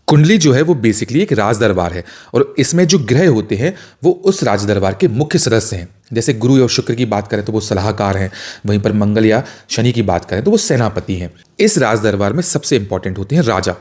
कुंडली जो है वो बेसिकली एक राज दरबार है और इसमें जो ग्रह होते हैं वो उस राज दरबार के मुख्य सदस्य हैं। जैसे गुरु और शुक्र की बात करें तो वो सलाहकार हैं, वहीं पर मंगल या शनि की बात करें तो वो सेनापति हैं। इस राज दरबार में सबसे इंपॉर्टेंट होते हैं राजा।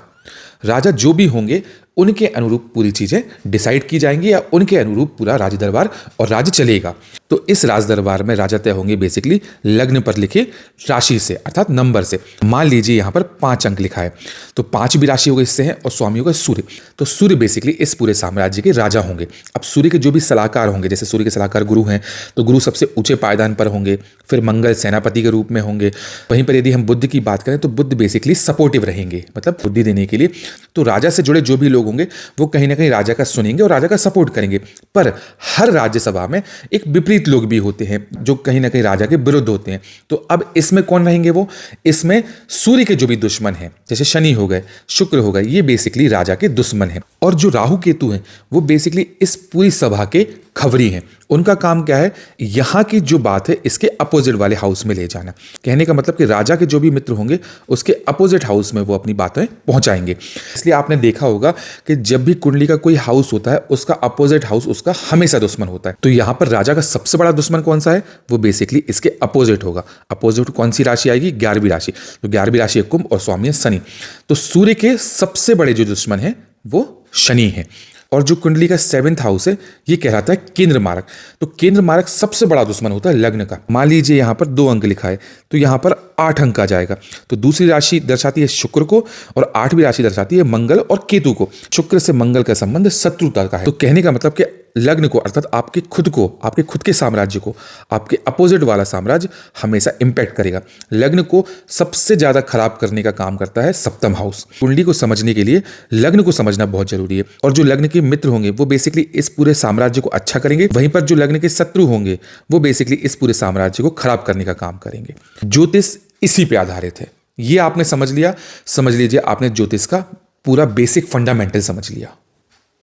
राजा जो भी होंगे उनके अनुरूप पूरी चीजें डिसाइड की जाएंगी या उनके अनुरूप पूरा राज दरबार और राज्य चलेगा। तो इस राज दरबार में राजा तय होंगे बेसिकली लग्न पर लिखे राशि से, अर्थात नंबर से। मान लीजिए यहाँ पर 5 अंक लिखा है तो 5 भी राशि होगा इससे है और स्वामी होगा सूर्य। तो सूर्य बेसिकली इस पूरे साम्राज्य के राजा होंगे। अब सूर्य के जो भी सलाहकार होंगे, जैसे सूर्य के सलाहकार गुरु हैं तो गुरु सबसे ऊंचे पायदान पर होंगे, फिर मंगल सेनापति के रूप में होंगे। वहीं पर यदि हम बुध की बात करें तो बुध बेसिकली सपोर्टिव रहेंगे, मतलब बुद्धि देने के लिए। तो राजा से जुड़े जो भी लोग होंगे वो कहीं ना कहीं राजा का सुनेंगे और राजा का सपोर्ट करेंगे। पर हर राज्यसभा में एक विपरीत लोग भी होते हैं जो कहीं ना कहीं राजा के विरुद्ध होते हैं। तो अब इसमें कौन रहेंगे? वो इसमें सूर्य के जो भी दुश्मन हैं, जैसे शनि हो गए, शुक्र हो गए, ये बेसिकली राजा के दुश्मन हैं। और जो राहु केतु हैं वो बेसिकली इस पूरी सभा के खबरी हैं। उनका काम क्या है? यहां की जो बात है इसके अपोजिट वाले हाउस में ले जाना। कहने का मतलब कि राजा के जो भी मित्र होंगे उसके अपोजिट हाउस में वो अपनी बातें पहुंचाएंगे। इसलिए आपने देखा होगा कि जब भी कुंडली का कोई हाउस होता है उसका अपोजिट हाउस उसका हमेशा दुश्मन होता है। तो यहां पर राजा का सबसे बड़ा दुश्मन कौन सा है? वो बेसिकली इसके अपोजिट होगा। अपोजिट कौन सी राशि आएगी? 11वीं राशि। तो 11वीं राशि है कुंभ और स्वामी है शनि। तो सूर्य के सबसे बड़े जो दुश्मन है वो शनि है। और जो कुंडली का 7th हाउस है ये कहलाता है केंद्र मारक। तो केंद्र मारक सबसे बड़ा दुश्मन होता है लग्न का। मान लीजिए यहाँ पर 2 अंक लिखा है तो यहाँ पर 8 अंक आ जाएगा। तो दूसरी राशि दर्शाती है शुक्र को और 8वीं राशि दर्शाती है मंगल और केतु को। शुक्र से मंगल का संबंध शत्रुता का है। तो कहने का मतलब कि लग्न को, अर्थात आपके खुद को, आपके खुद के साम्राज्य को, आपके अपोजिट वाला साम्राज्य हमेशा इंपैक्ट करेगा। लग्न को सबसे ज्यादा खराब करने का काम करता है 7वां हाउस। कुंडली को समझने के लिए लग्न को समझना बहुत जरूरी है। और जो लग्न के मित्र होंगे वो बेसिकली इस पूरे साम्राज्य को अच्छा करेंगे, वहीं पर जो लग्न के शत्रु होंगे वो बेसिकली इस पूरे साम्राज्य को खराब करने का काम करेंगे। ज्योतिष इसी पे आधारित है। ये आपने समझ लिया, समझ लीजिए आपने ज्योतिष का पूरा बेसिक फंडामेंटल समझ लिया।